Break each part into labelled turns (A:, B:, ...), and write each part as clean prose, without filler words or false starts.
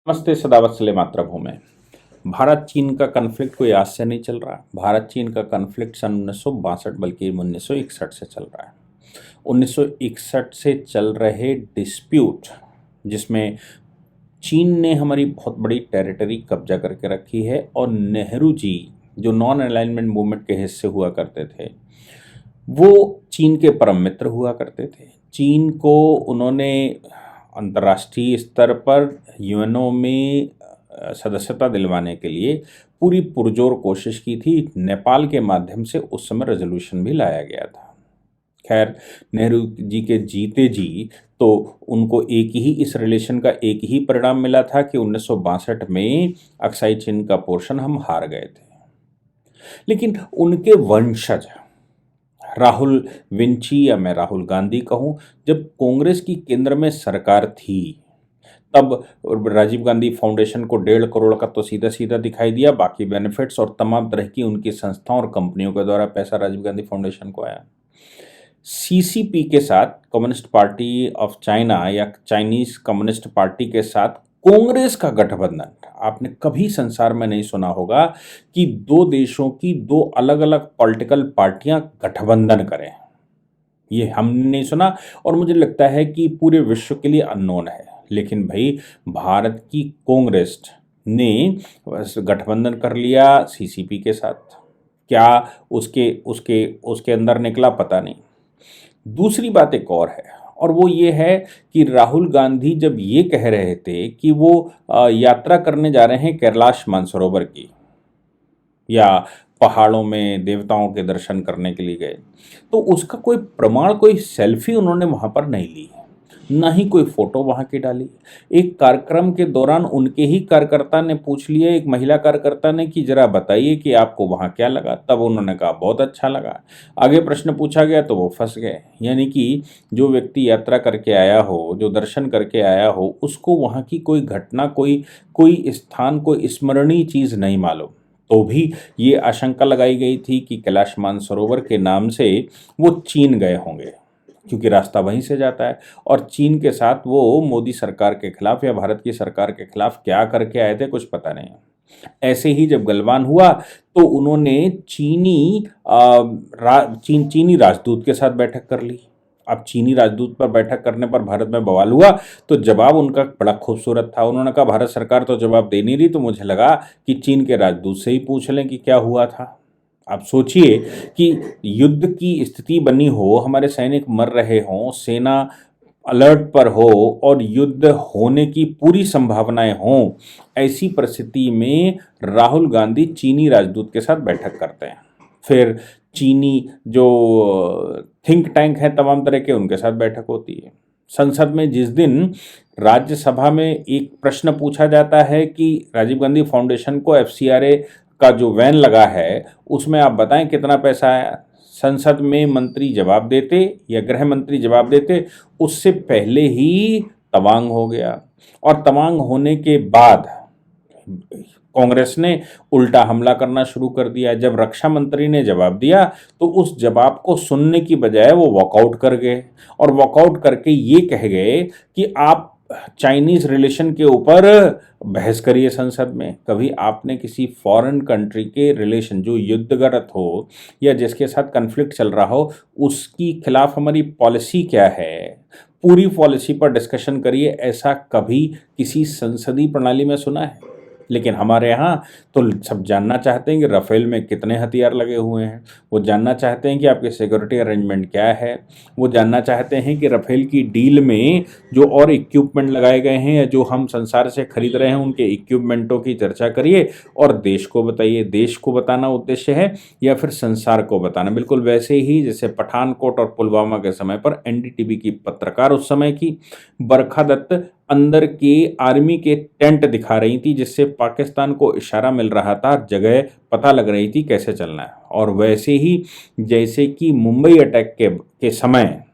A: नमस्ते। सदावत्सले मातृभूमि। भारत चीन का कन्फ्लिक्ट कोई आज से नहीं चल रहा। भारत चीन का कन्फ्लिक्ट सन 1962 बल्कि 1961 से चल रहा है। 1961 से चल रहे डिस्प्यूट जिसमें चीन ने हमारी बहुत बड़ी टेरिटरी कब्जा करके रखी है और नेहरू जी जो नॉन अलाइनमेंट मूवमेंट के हिस्से हुआ करते थे वो चीन के परम मित्र हुआ करते थे। चीन को उन्होंने अंतर्राष्ट्रीय स्तर पर यूएनओ में सदस्यता दिलवाने के लिए पूरी पुरजोर कोशिश की थी। नेपाल के माध्यम से उस समय रेजोल्यूशन भी लाया गया था। खैर, नेहरू जी के जीते जी तो उनको एक ही इस रिलेशन का एक ही परिणाम मिला था कि 1962 में अक्साई चीन का पोर्शन हम हार गए थे। लेकिन उनके वंशज राहुल विंची या मैं राहुल गांधी कहूं, जब कांग्रेस की केंद्र में सरकार थी तब राजीव गांधी फाउंडेशन को 1.5 करोड़ का तो सीधा सीधा दिखाई दिया, बाकी बेनिफिट्स और तमाम तरह की उनकी संस्थाओं और कंपनियों के द्वारा पैसा राजीव गांधी फाउंडेशन को आया। सीसीपी के साथ, कम्युनिस्ट पार्टी ऑफ चाइना या चाइनीज कम्युनिस्ट पार्टी के साथ कांग्रेस का गठबंधन आपने कभी संसार में नहीं सुना होगा कि दो देशों की दो अलग अलग पॉलिटिकल पार्टियां गठबंधन करें। ये हमने नहीं सुना और मुझे लगता है कि पूरे विश्व के लिए अननोन है। लेकिन भाई, भारत की कांग्रेस ने गठबंधन कर लिया सीसीपी के साथ। क्या उसके उसके उसके अंदर निकला पता नहीं। दूसरी बात एक और है और वो ये है कि राहुल गांधी जब ये कह रहे थे कि वो यात्रा करने जा रहे हैं कैलाश मानसरोवर की या पहाड़ों में देवताओं के दर्शन करने के लिए गए, तो उसका कोई प्रमाण, कोई सेल्फी उन्होंने वहां पर नहीं ली, ना ही कोई फोटो वहां की डाली। एक कार्यक्रम के दौरान उनके ही कार्यकर्ता ने पूछ लिया, एक महिला कार्यकर्ता ने, कि जरा बताइए कि आपको वहां क्या लगा। तब उन्होंने कहा बहुत अच्छा लगा। आगे प्रश्न पूछा गया तो वो फंस गए। यानी कि जो व्यक्ति यात्रा करके आया हो, जो दर्शन करके आया हो, उसको वहां की कोई घटना, कोई कोई स्थान, कोई स्मरणीय चीज नहीं मालूम। तो भी ये आशंका लगाई गई थी कि कैलाश मानसरोवर के नाम से वो चीन गए होंगे, क्योंकि रास्ता वहीं से जाता है। और चीन के साथ वो मोदी सरकार के खिलाफ या भारत की सरकार के खिलाफ क्या करके आए थे कुछ पता नहीं। ऐसे ही जब गलवान हुआ तो उन्होंने चीनी राजदूत के साथ बैठक कर ली। अब चीनी राजदूत पर बैठक करने पर भारत में बवाल हुआ तो जवाब उनका बड़ा खूबसूरत था। उन्होंने कहा भारत सरकार तो जवाब दे नहीं रही, तो मुझे लगा कि चीन के राजदूत से ही पूछ लें कि क्या हुआ था। आप सोचिए कि युद्ध की स्थिति बनी हो, हमारे सैनिक मर रहे हों, सेना अलर्ट पर हो और युद्ध होने की पूरी संभावनाएं हों, ऐसी परिस्थिति में राहुल गांधी चीनी राजदूत के साथ बैठक करते हैं। फिर चीनी जो थिंक टैंक हैं तमाम तरह के, उनके साथ बैठक होती है। संसद में जिस दिन राज्यसभा में एक प्रश्न पूछा जाता है कि राजीव गांधी फाउंडेशन को एफसीआरए का जो वैन लगा है उसमें आप बताएं कितना पैसा आया, संसद में मंत्री जवाब देते या गृह मंत्री जवाब देते, उससे पहले ही तवांग हो गया। और तवांग होने के बाद कांग्रेस ने उल्टा हमला करना शुरू कर दिया। जब रक्षा मंत्री ने जवाब दिया तो उस जवाब को सुनने की बजाय वो वॉकआउट कर गए और वॉकआउट करके ये कह गए कि आप चाइनीज रिलेशन के ऊपर बहस करिए संसद में। कभी आपने किसी फॉरेन कंट्री के रिलेशन जो युद्धग्रस्त हो या जिसके साथ कन्फ्लिक्ट चल रहा हो उसकी खिलाफ हमारी पॉलिसी क्या है, पूरी पॉलिसी पर डिस्कशन करिए, ऐसा कभी किसी संसदीय प्रणाली में सुना है? लेकिन हमारे यहाँ तो सब जानना चाहते हैं कि राफेल में कितने हथियार लगे हुए हैं, वो जानना चाहते हैं कि आपके सिक्योरिटी अरेंजमेंट क्या है, वो जानना चाहते हैं कि राफेल की डील में जो और इक्विपमेंट लगाए गए हैं या जो हम संसार से खरीद रहे हैं उनके इक्विपमेंटों की चर्चा करिए और देश को बताइए। देश को बताना उद्देश्य है या फिर संसार को बताना? बिल्कुल वैसे ही जैसे पठानकोट और पुलवामा के समय पर एनडीटीवी की पत्रकार उस समय की बरखा दत्त अंदर के आर्मी के टेंट दिखा रही थी, जिससे पाकिस्तान को इशारा मिल रहा था, जगह पता लग रही थी कैसे चलना है। और वैसे ही जैसे कि मुंबई अटैक के समय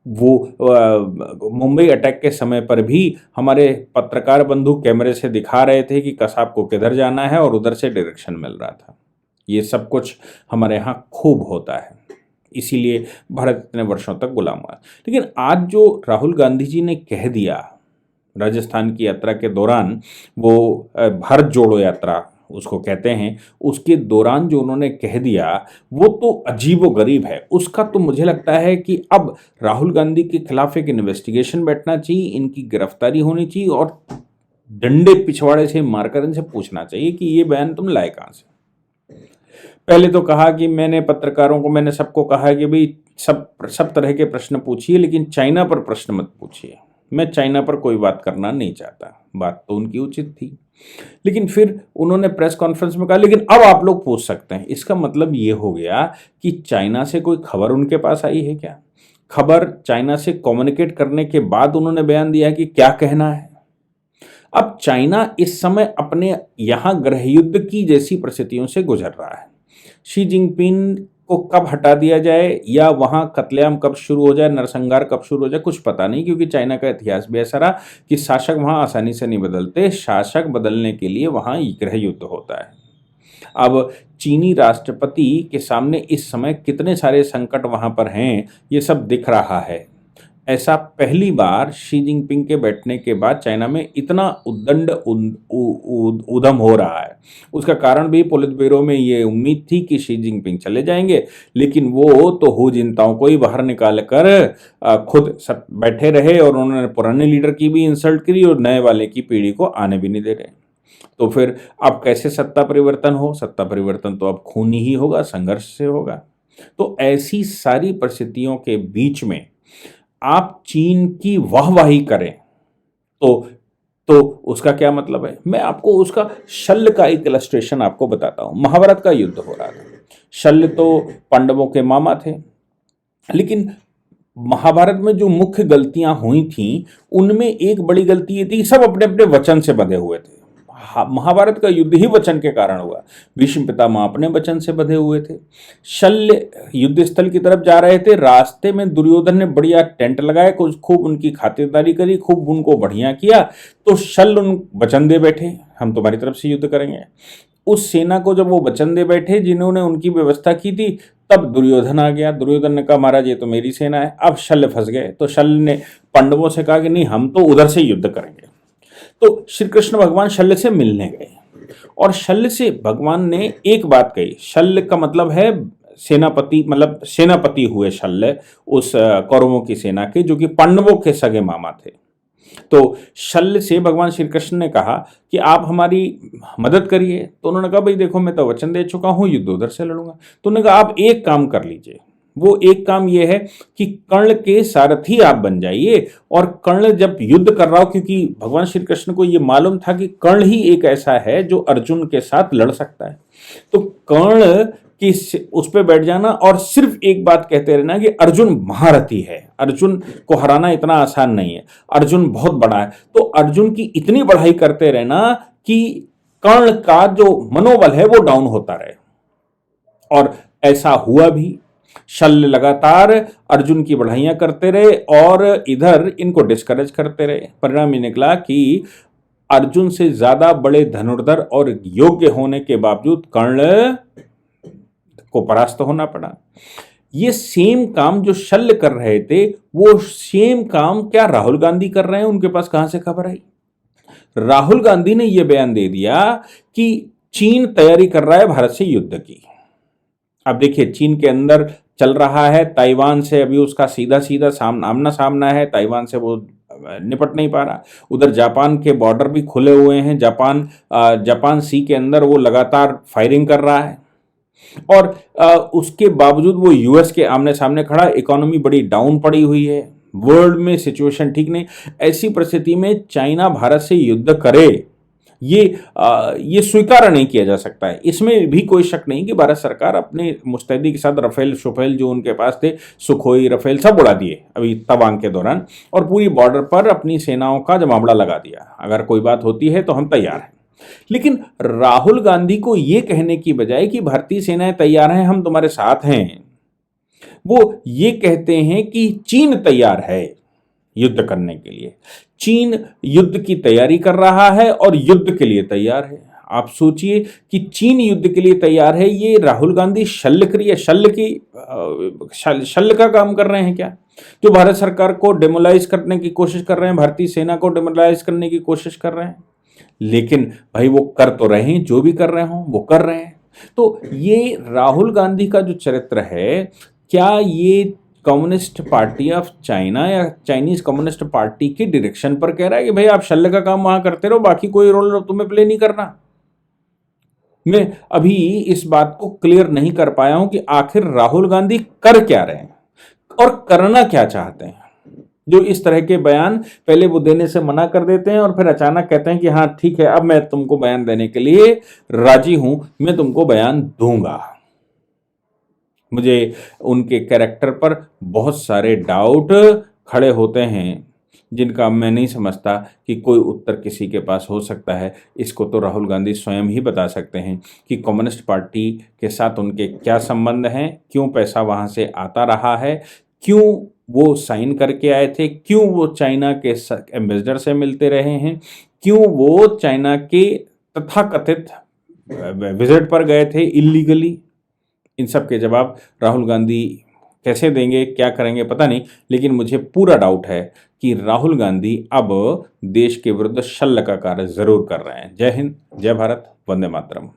A: मुंबई अटैक के समय पर भी हमारे पत्रकार बंधु कैमरे से दिखा रहे थे कि कसाब को किधर जाना है और उधर से डायरेक्शन मिल रहा था। ये सब कुछ हमारे यहाँ खूब होता है, इसीलिए भारत इतने वर्षों तक गुलाम हुआ। लेकिन आज जो राहुल गांधी जी ने कह दिया राजस्थान की यात्रा के दौरान वो भारत जोड़ो यात्रा उसको कहते हैं, उसके दौरान जो उन्होंने कह दिया वो तो अजीबोगरीब है। उसका तो मुझे लगता है कि अब राहुल गांधी के खिलाफ एक इन्वेस्टिगेशन बैठना चाहिए, इनकी गिरफ्तारी होनी चाहिए और डंडे पिछवाड़े से मारकर इनसे पूछना चाहिए कि ये बयान तुम लाए कहाँ से। पहले तो कहा कि मैंने पत्रकारों को, मैंने सबको कहा कि भाई सब तरह के प्रश्न पूछिए, लेकिन चाइना पर प्रश्न मत पूछिए। मैं चाइना पर कोई बात करना नहीं चाहता। बात तो उनकी उचित थी, लेकिन फिर उन्होंने प्रेस कॉन्फ्रेंस में कहा लेकिन अब आप लोग पूछ सकते हैं। इसका मतलब ये हो गया कि चाइना से कोई खबर उनके पास आई है क्या? खबर चाइना से कम्युनिकेट करने के बाद उन्होंने बयान दिया कि क्या कहना है। अब चाइना इस समय अपने यहां गृह युद्ध की जैसी परिस्थितियों से गुजर रहा है। शी जिनपिंग को कब हटा दिया जाए या वहां कत्लेआम कब शुरू हो जाए, नरसंहार कब शुरू हो जाए, कुछ पता नहीं, क्योंकि चाइना का इतिहास भी ऐसा रहा कि शासक वहां आसानी से नहीं बदलते। शासक बदलने के लिए वहां गृह युद्ध होता है। अब चीनी राष्ट्रपति के सामने इस समय कितने सारे संकट वहां पर हैं, ये सब दिख रहा है। ऐसा पहली बार शी जिनपिंग के बैठने के बाद चाइना में इतना उद्दंड उधम हो रहा है। उसका कारण भी पोलित ब्यूरो में ये उम्मीद थी कि शी जिनपिंग चले जाएंगे, लेकिन वो तो हू जिनताओं को ही बाहर निकाल कर खुद सब बैठे रहे और उन्होंने पुराने लीडर की भी इंसल्ट करी और नए वाले की पीढ़ी को आने भी नहीं दे रहे। तो फिर अब कैसे सत्ता परिवर्तन हो? सत्ता परिवर्तन तो अब खूनी ही होगा, संघर्ष से होगा। तो ऐसी सारी परिस्थितियों के बीच में आप चीन की वाहवाही करें तो उसका क्या मतलब है? मैं आपको उसका शल्य का एक इलस्ट्रेशन आपको बताता हूं। महाभारत का युद्ध हो रहा था। शल्य तो पांडवों के मामा थे, लेकिन महाभारत में जो मुख्य गलतियां हुई थीं उनमें एक बड़ी गलती ये थी कि सब अपने अपने वचन से बंधे हुए थे। महाभारत का युद्ध ही वचन के कारण हुआ। भीष्म पितामह अपने वचन से बंधे हुए थे। शल्य युद्ध स्थल की तरफ जा रहे थे, रास्ते में दुर्योधन ने बढ़िया टेंट लगाया, कुछ खूब उनकी खातिरदारी करी, खूब उनको बढ़िया किया। तो शल्य उन वचन दे बैठे हम तुम्हारी तरफ से युद्ध करेंगे। उस सेना को जब वो वचन दे बैठे जिन्होंने उनकी व्यवस्था की थी, तब दुर्योधन आ गया। दुर्योधन ने कहा महाराज ये तो मेरी सेना है। अब शल्य फंस गए, तो शल्य ने पांडवों से कहा कि नहीं हम तो उधर से युद्ध करेंगे। तो श्री कृष्ण भगवान शल्य से मिलने गए और शल्य से भगवान ने एक बात कही। शल्य का मतलब है सेनापति, मतलब सेनापति हुए शल्य उस कौरवों की सेना के, जो कि पांडवों के सगे मामा थे। तो शल्य से भगवान श्री कृष्ण ने कहा कि आप हमारी मदद करिए। तो उन्होंने कहा भाई देखो मैं तो वचन दे चुका हूं, युद्ध उधर से लड़ूंगा। तो उन्होंने कहा आप एक काम कर लीजिए। वो एक काम ये है कि कर्ण के सारथी आप बन जाइए, और कर्ण जब युद्ध कर रहा हो, क्योंकि भगवान श्री कृष्ण को ये मालूम था कि कर्ण ही एक ऐसा है जो अर्जुन के साथ लड़ सकता है, तो कर्ण की उस पर बैठ जाना और सिर्फ एक बात कहते रहना कि अर्जुन महारथी है, अर्जुन को हराना इतना आसान नहीं है, अर्जुन बहुत बड़ा है। तो अर्जुन की इतनी बढ़ाई करते रहना कि कर्ण का जो मनोबल है वो डाउन होता रहे। और ऐसा हुआ भी। शल्य लगातार अर्जुन की बढ़ाइयां करते रहे और इधर इनको डिस्करेज करते रहे। परिणाम ये निकला कि अर्जुन से ज्यादा बड़े धनुर्धर और योग्य होने के बावजूद कर्ण को परास्त होना पड़ा। ये सेम काम जो शल्य कर रहे थे, वो सेम काम क्या राहुल गांधी कर रहे हैं? उनके पास कहां से खबर आई? राहुल गांधी ने यह बयान दे दिया कि चीन तैयारी कर रहा है भारत से युद्ध की। अब देखिए चीन के अंदर चल रहा है, ताइवान से अभी उसका सीधा सीधा आमना सामना है, ताइवान से वो निपट नहीं पा रहा। उधर जापान के बॉर्डर भी खुले हुए हैं, जापान सी के अंदर वो लगातार फायरिंग कर रहा है, और उसके बावजूद वो यूएस के आमने सामने खड़ा। इकोनॉमी बड़ी डाउन पड़ी हुई है, वर्ल्ड में सिचुएशन ठीक नहीं। ऐसी परिस्थिति में चाइना भारत से युद्ध करे, ये स्वीकार नहीं किया जा सकता है। इसमें भी कोई शक नहीं कि भारत सरकार अपने मुस्तैदी के साथ रफेल शुफेल जो उनके पास थे, सुखोई रफेल सब उड़ा दिए अभी तवांग के दौरान, और पूरी बॉर्डर पर अपनी सेनाओं का जमावड़ा लगा दिया। अगर कोई बात होती है तो हम तैयार हैं। लेकिन राहुल गांधी को यह कहने की बजाय कि भारतीय सेनाएं तैयार हैं, हम तुम्हारे साथ हैं, वो ये कहते हैं कि चीन तैयार है युद्ध करने के लिए। चीन युद्ध की तैयारी कर रहा है और युद्ध के लिए तैयार है। आप सोचिए कि चीन युद्ध के लिए तैयार है, ये राहुल गांधी शल्य का काम कर रहे हैं क्या? जो भारत सरकार को डेमोलाइज करने की कोशिश कर रहे हैं, भारतीय सेना को डेमोलाइज करने की कोशिश कर रहे हैं। लेकिन भाई वो कर तो रहे हैं, जो भी कर रहे हो वो कर रहे हैं। तो ये राहुल गांधी का जो चरित्र है, क्या ये कम्युनिस्ट पार्टी ऑफ चाइना या चाइनीज कम्युनिस्ट पार्टी की डायरेक्शन पर कह रहा है कि भाई आप शल्य का काम वहां करते रहो, बाकी कोई रोल तुम्हें प्ले नहीं करना? मैं अभी इस बात को क्लियर नहीं कर पाया हूं कि आखिर राहुल गांधी कर क्या रहे हैं और करना क्या चाहते हैं। जो इस तरह के बयान पहले वो देने से मना कर देते हैं और फिर अचानक कहते हैं कि हाँ ठीक है, अब मैं तुमको बयान देने के लिए राजी हूं, मैं तुमको बयान दूंगा। मुझे उनके कैरेक्टर पर बहुत सारे डाउट खड़े होते हैं, जिनका मैं नहीं समझता कि कोई उत्तर किसी के पास हो सकता है। इसको तो राहुल गांधी स्वयं ही बता सकते हैं कि कम्युनिस्ट पार्टी के साथ उनके क्या संबंध हैं, क्यों पैसा वहां से आता रहा है, क्यों वो साइन करके आए थे, क्यों वो चाइना के एम्बेसडर से मिलते रहे हैं, क्यों वो चाइना के तथाकथित विजिट पर गए थे इलीगली। इन सब के जवाब राहुल गांधी कैसे देंगे, क्या करेंगे पता नहीं, लेकिन मुझे पूरा डाउट है कि राहुल गांधी अब देश के विरुद्ध शल्य का कार्य जरूर कर रहे हैं। जय हिंद, जय भारत, वंदे मातरम।